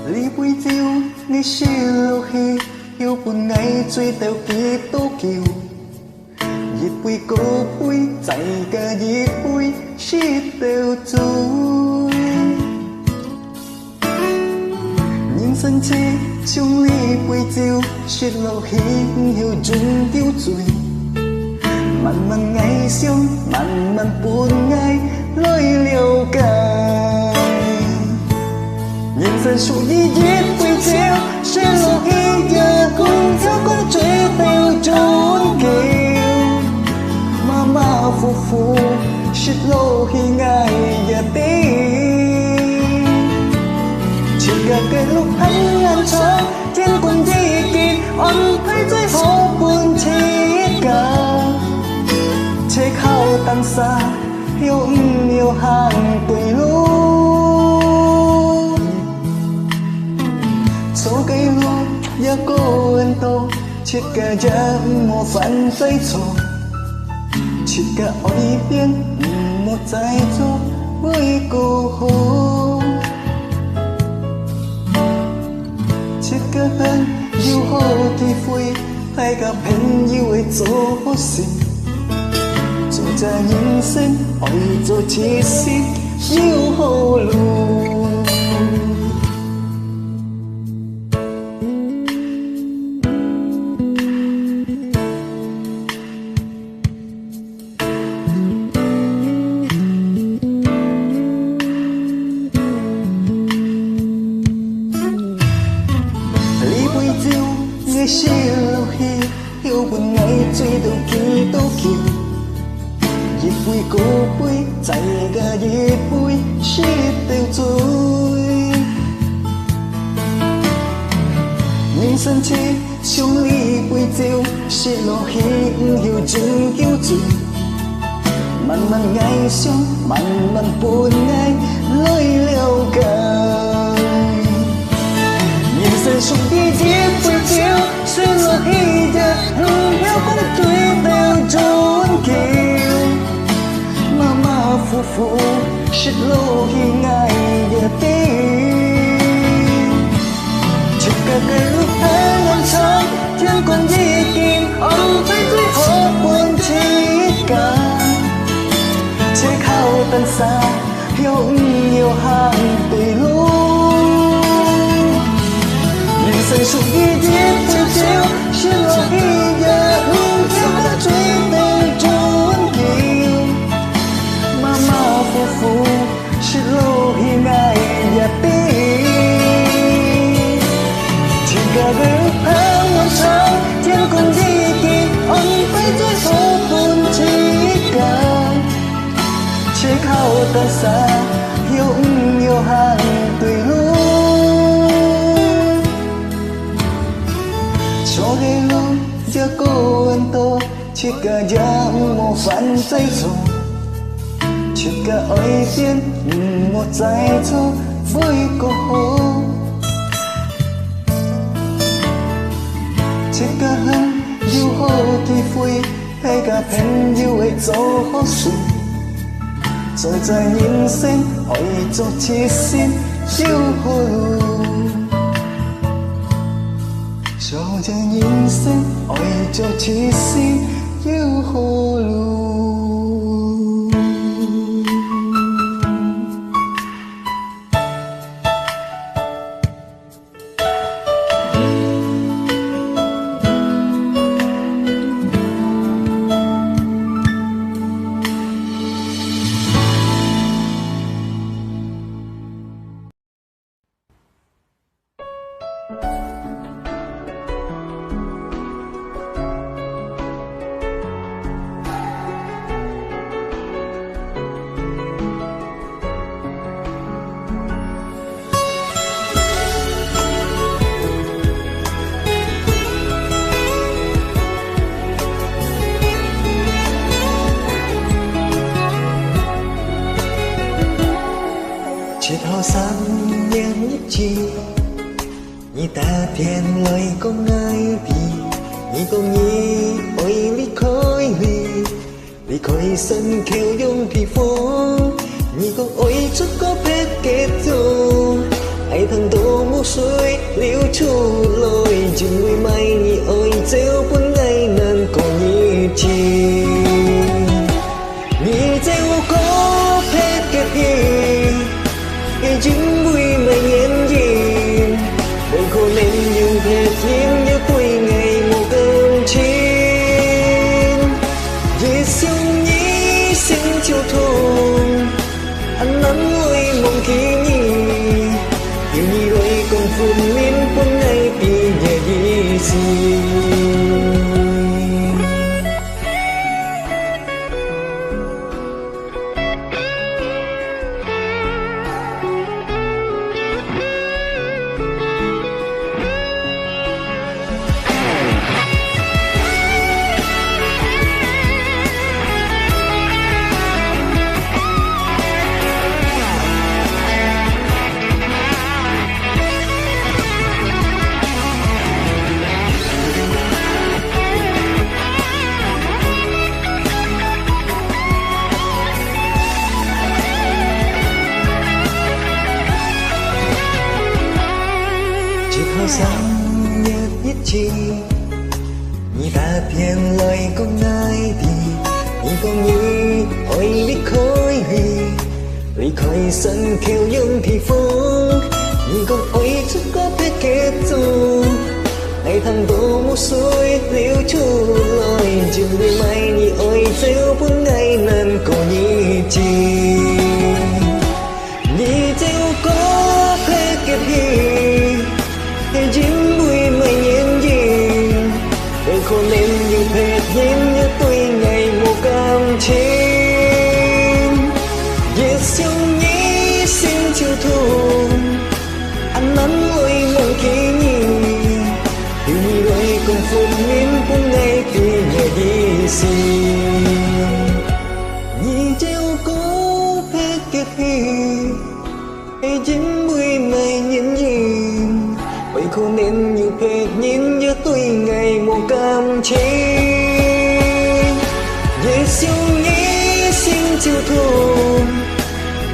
你杯酒，你是落去，有半夜醉到幾多叫？一杯高杯，再加一杯，失到醉。人生這像你杯酒，失落去後盡丟醉。慢慢愛上，慢慢半愛來了解。人生屬於一杯酒，失落去也共theo con追到終極。馬馬虎虎，失落去愛也得。chỉ cần cái lúc anh ăn trắng thiên cùng đi kịp anh thấy最後半切cả chế khao tan xa yêu yêu hàng tuổi lúc số cây lúc giờ cô anh tô chỉ cả giá một phần giấy số chỉ cả ở đi biên một giây cho với cô hôn chỉ cả hơn yêu hồ kỳ vui hay cả bên yêu ấy dỗ xin cho cha nhân sinh ôi cho chỉ xin yêu hồ luôn người xưa lâu khi yêu buồn ngày truy đầu kỳ tố kiều dịp vui cô vui chạy ga dịp vui ship tiêu trôi nhưng sân chi chung ly vui tiêu ship lo khi yêu chừng kiêu chừng mặn mặn ngày xuống mặn mặn buồn ngày lối leo cài nhìn sân chung đi dịp vui tiêu xin lỗi khi giờ theo con tuổi đều trốn kêu mà phù phù xin lỗi khi ngày giờ tin chỉ cả cái lúc tháng năm sáng thiên còn đi kìm ông phải tuổi họ buồn chỉ cả chế khao tan xa yêu nhiều hàng tuổi lúc nhìn say sụp đi tiếp theo chiều xin lỗi khi giờ theo con truy tìm trốn kiều mà phù phù xin lỗi khi ngày giờ tin chỉ cả cái lúc tháng năm sáng thiên còn đi kìm ông phải追số buồn chỉ cả chế khao tan xa yêu nhiều hàng tuổi lúc cho cái lúc giờ cô anh tô chỉ cả giá một phần giấy số chỉ cả ơi tiên một giây cho với cô hôn chỉ cả hơn yêu hồ kỳ vui hay cả bên yêu ấy dấu khó xử rồi在人生愛作痴線yêu hồ就在人生愛作痴線yêu hồ Chuyện họ sáng nhắn nhất chi Nhi ta thiên lời con ai vì Nhi con nhi ôi lý khói sân kêu dung thì phố Nhi con ôi chút có phép kết dù Ai thằng tô một suối liễu chu lôi chừng người mai nhị ôi gieo buồn ngày nan có nhị chi nhị gieo có phép kết hi cái chứng vui mà nhém gì ôi cô nên những phép nhém nhớ tuổi ngày một cơn chín vì siêu nhị xin chiều thùng anh nắm ôi mong kỷ nhị yêu nhị rồi còn phun miên quân ngày vì nhẹ đi gì hào sáng nhất nhất chi nhị ta phiền lời con ai thì nhị con như ôi biết khói huy vì khói sân kêu dương thì phương nhị con ôi chút có biết kết dù ngày thằng tô một suối liễu chu lôi chừng đôi mai nhị ôi gieo buồn ngày nan có nhị chi nhị gieo có phép kết hi hay dính vui mây nhém gì ôi cô nên như phép nhém nhớ tôi ngày một cam chín về siêu nhí xin chiều thùng anh nắm ôi mong kỷ nhị yêu nhị rồi cùng phút miên cũng ngày khi nhẹ đi xì nhị treo cố phép kết hi hay dính vui mây nhém gì vậy cô nên như phép nhìn nhớ tôi ngày một cam chín về siêu nhí xin chiều thùng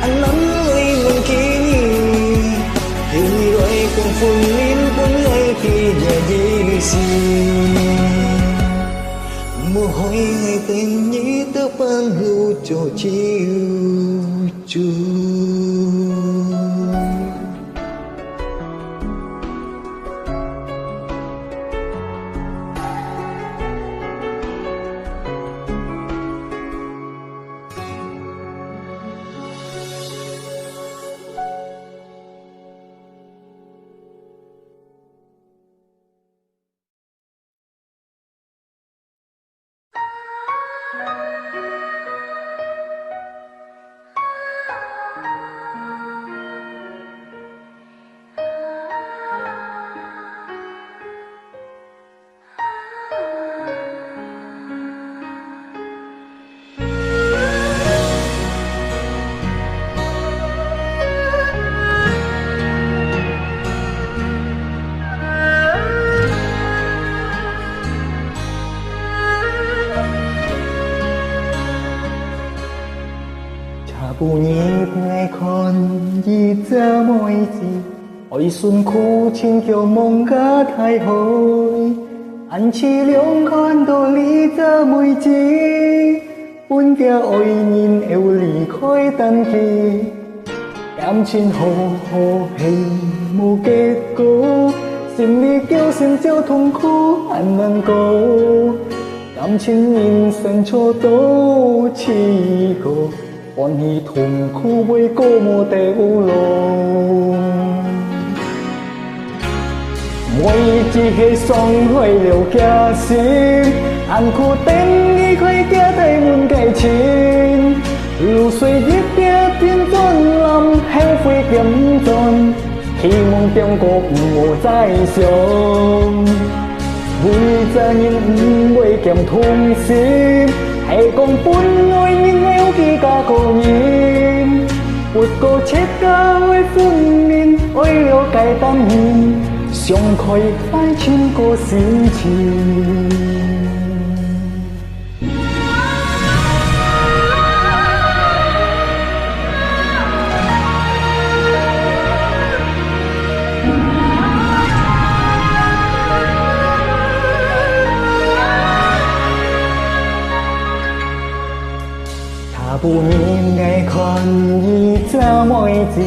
anh nắm ơi mong kỷ nhị yêu nhị rồi cùng phun miên buồn ngày khi nhẹ đi xì mồ hôi ngày tên nhí tớ ban lưu cho chiều chuông.不念爱看一只妹子，愛順苦情叫夢家太好，安似兩看到你這妹子，本嘅愛人要離開等佢，感情好好戲冇結果，心裏叫聲叫痛苦很難過，感情人生錯都似個。歡喜痛苦每個冇掉落，每只係傷害了家心，暗苦等你開家帶滿感情，流水一點點轉lâm heo phơi kiếm tròn，希望點個我再想，vui ra những buổi kèm thôn xin。hãy còn buồn ngồi nhưng yêu khi cả cô nhìn một cô chết ca ôi phương min ôi liều cái tâm nhìn xong khỏi phai trên cô xin chìm 位置，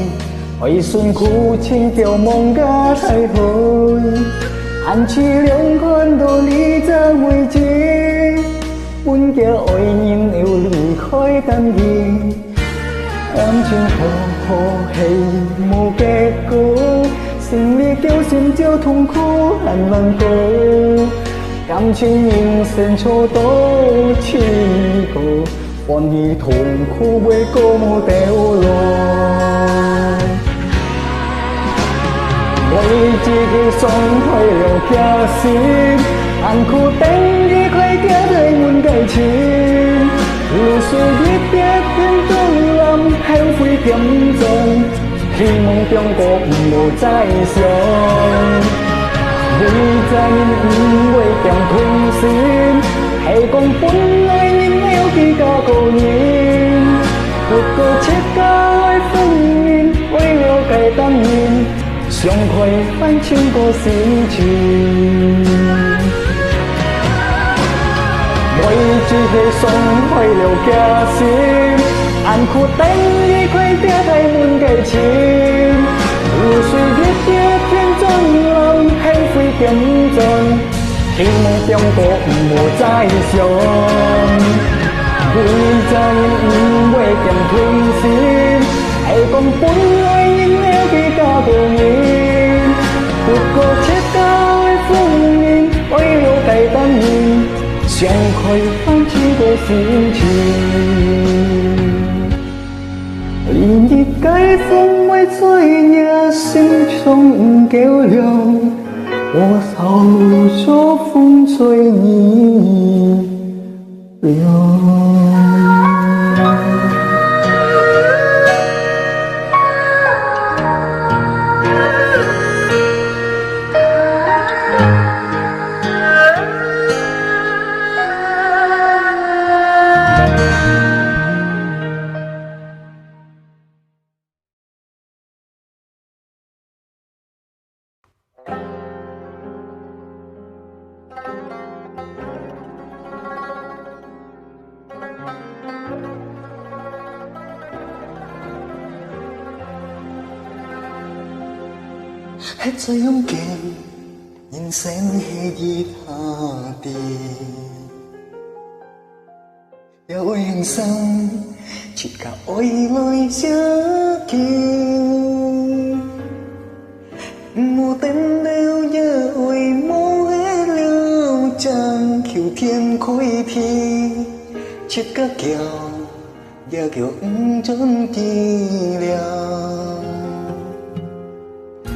为顺苦情叫梦甲太灰，暗示两款都你在位置，阮惊爱人又离开等伊，感情好好戏无结果，心里叫心照痛苦很难过，感情用线错多起过。欢喜痛苦袂讲掉落，为一个伤害了假心，暗苦等你快行在阮界前，露水日夜天中蓝，后悔点钟，希望中国无再想。为在因为强吞心，系讲本来应有几家个人，不过切交爱婚姻，为了解当年，上快反清个心情。为一个伤害了假心，暗苦等你快点在阮界前，露水日夜天中蓝，后悔点钟。希望中国无再想，为在因为强吞心，系讲本来应有几家个人，不过切交的婚姻，为了解当年，上快放弃个心情。连日解封为吹呀，心中较亮。我扫路说风吹你凉。吃醉勇健，人生喜热下地，有爱向心，切甲爱来相见。无等了一回，无爱了将求天开天，切甲叫也叫不准记了。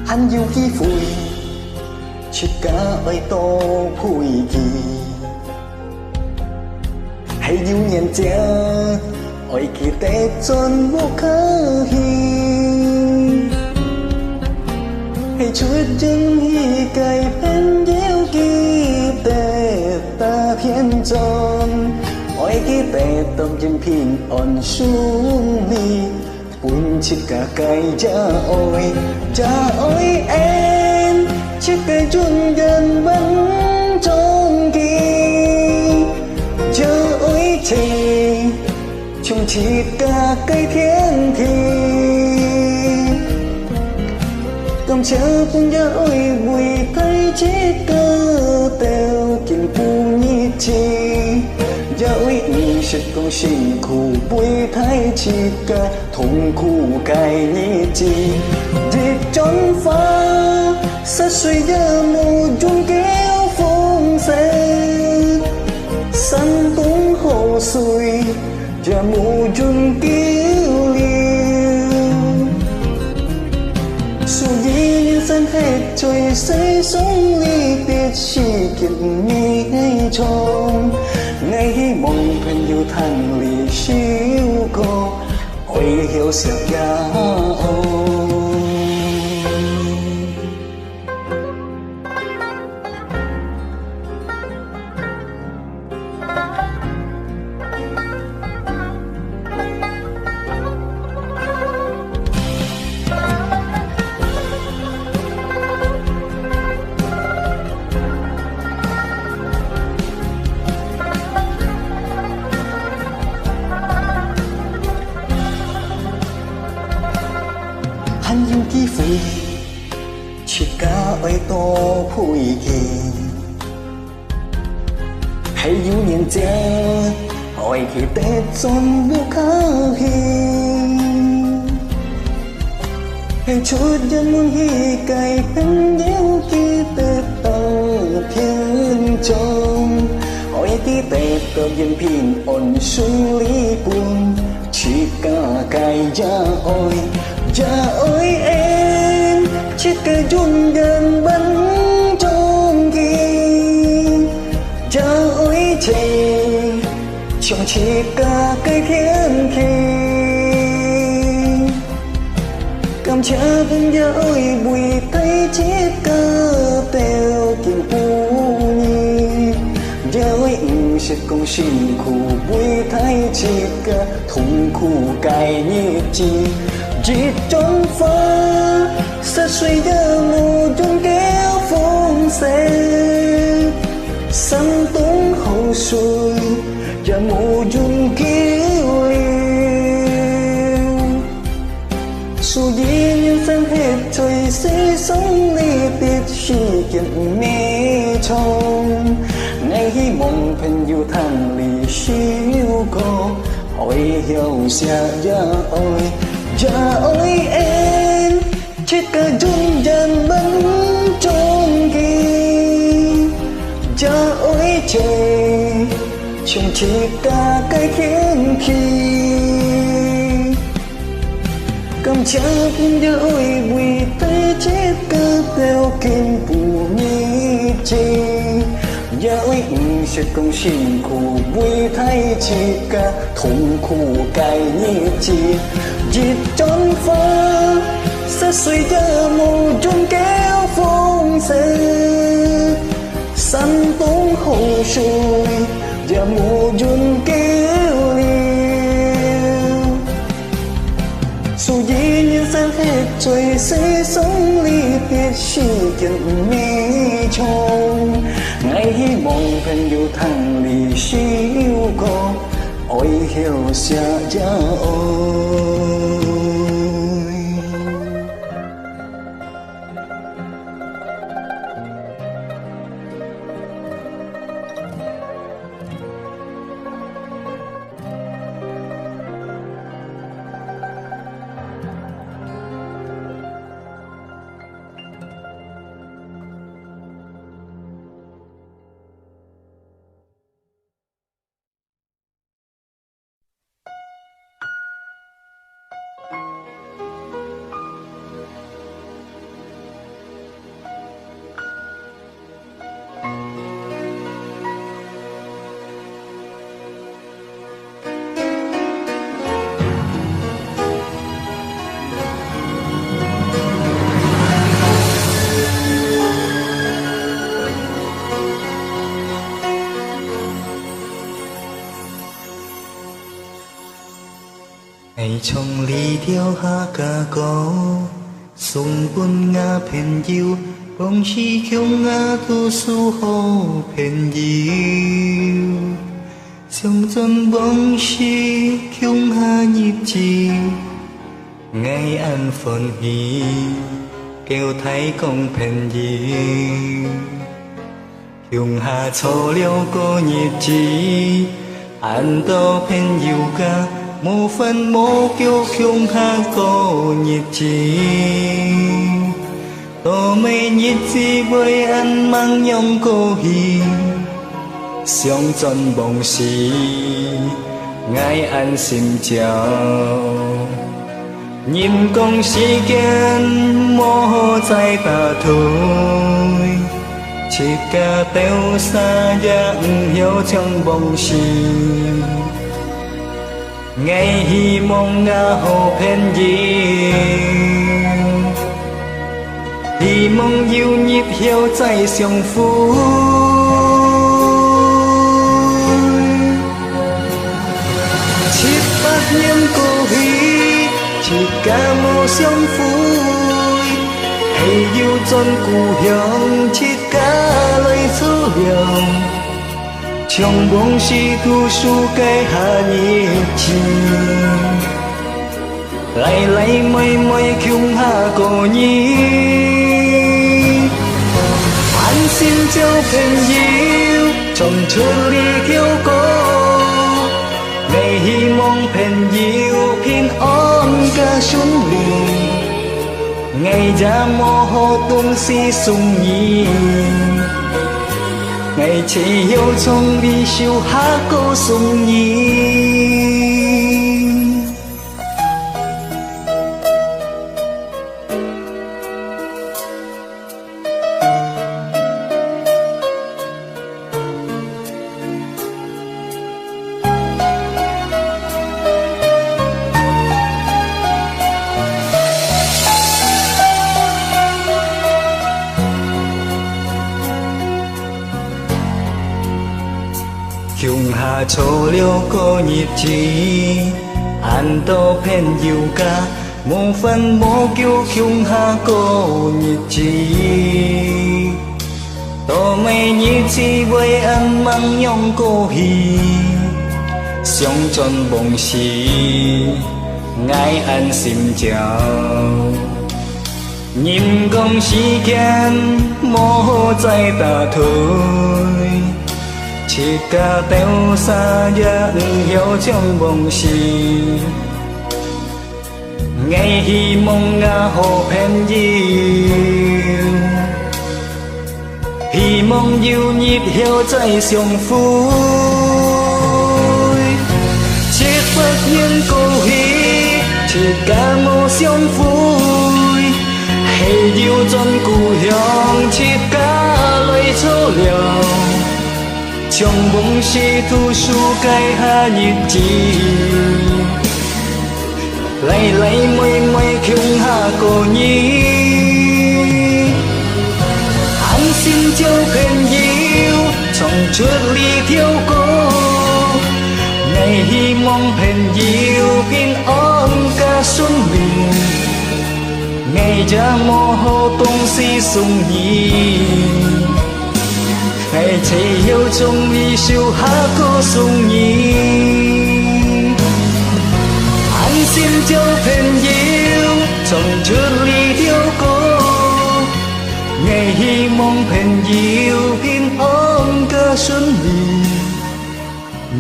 还有机会，切甲爱多配记，还有年者爱记得全无可惜，还出征一改变要记得大片中，爱记得当今平安顺利。本切甲该加爱，加爱恩，切该尊人文中记，加爱情，从切甲该天地，感谢本也爱为太切个掉进不一起。也为不是讲辛苦，为太切个痛苦该日子，日转发，失水也无终叫风声，山东河水也无终叫了，所以人生吃最世上离别是件悲痛。我希望朋友通里小歌，会晓食也好。ơi tô phui kỳ hay yêu nhìn che hỏi khi tết xuân vô khá hi hay chút dân muốn hi cày bên nhớ khi tết tàu thiên trong hỏi tí tết tàu dân pin ổn suy lý buồn chỉ cả cày cha ơi em chiếc cây chung gần bắn trong kia cha ơi chị trong chỉ cả cây thiên khi cầm cha vẫn nhớ ơi bùi tay chiếc cơ tèo kim u nhi nhớ ơi sẽ công sinh khu bùi thay chiếc cơ thùng khu cài như chi chỉ trong phá sẽ suy nhớ mù trong kéo phong xe săn tốn hậu xuôi và mù dùng kéo liêu dù gì nhân sinh hết trời sẽ sống đi tiết khi kiện mê trong ngày hy mong phần yêu thằng lì siêu có hỏi hiểu xa ơi cha ơi em chiếc cờ dung dần bắn trong kia cha ơi trời trong chiếc cả cái khiến khi cầm cha cũng nhớ ơi bùi tay chiếc cờ theo kim phù mi chi nhớ ơi sẽ công sinh khu bùi thay chiếc cả thùng khu cài như chi dịp trốn phá sẽ suy nhớ mù trong kéo phong xe săn tốn hậu xuôi và mù dùng kéo liêu dù gì nhân sinh hết trời sẽ sống ly biệt khi kiện mê trong ngày hy mong phần yêu thằng lì siêu có ôi hiểu xa ôi ngày trong ly theo hạ ca có sung buồn nga phèn yêu bóng chi khiêu nga tu su hồ phèn yêu sông chân bóng chi khiêu nga nhịp chi ngày ăn phần hi kêu thấy công phèn yêu khiêu nga cho liêu cô nhịp chi ăn to phèn yêu ca mô phân mô kiêu khiung ha cô nhiệt chi tô mê nhiệt chi với ăn mang nhông cô hi xiong chân bông xì ngài ăn xin chào nhìn công sĩ kiên mô hô tay ta thôi chỉ ca teo xa dạng hiếu trong bông xì ngày hy mong nga hồ phèn yêu hy mong yêu nhịp hiếu chạy xiong phu chiếc bát nhiễm cô hi chỉ ca mô xiong phu hay yêu chân cụ hiong chiếc ca lời số hiong trong bóng si thu su cây hạ nhiệt chi lại lấy mây mây khiung hạ cổ nhi 交朋友，從出離挑高。我希望朋友平安加順利，我也冇好東西送你，我只有從你手下歌送你。鄉下錯了個日子，按到朋友家，無分無叫鄉下過日子。多美日子為安忙用過去，相盡夢時，愛安心照。任講時間無再打退。切家掉沙也唔曉將夢事，我希望我好朋友，希望有日後再相會。切不應過去，切家無相會，係要盡故鄉，切家來錯了。將夢事吐書改下日子，來妹妹鄉下過年，安心交朋友，從出離挑高。我希望朋友平安加順利，我也冇好東西送你。我只有從你手下歌送你，安心交朋友，從出離挑高。我希望朋友平安加順利，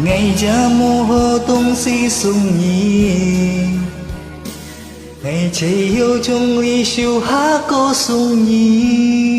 我也冇好東西送你，我只有從你手下歌送你。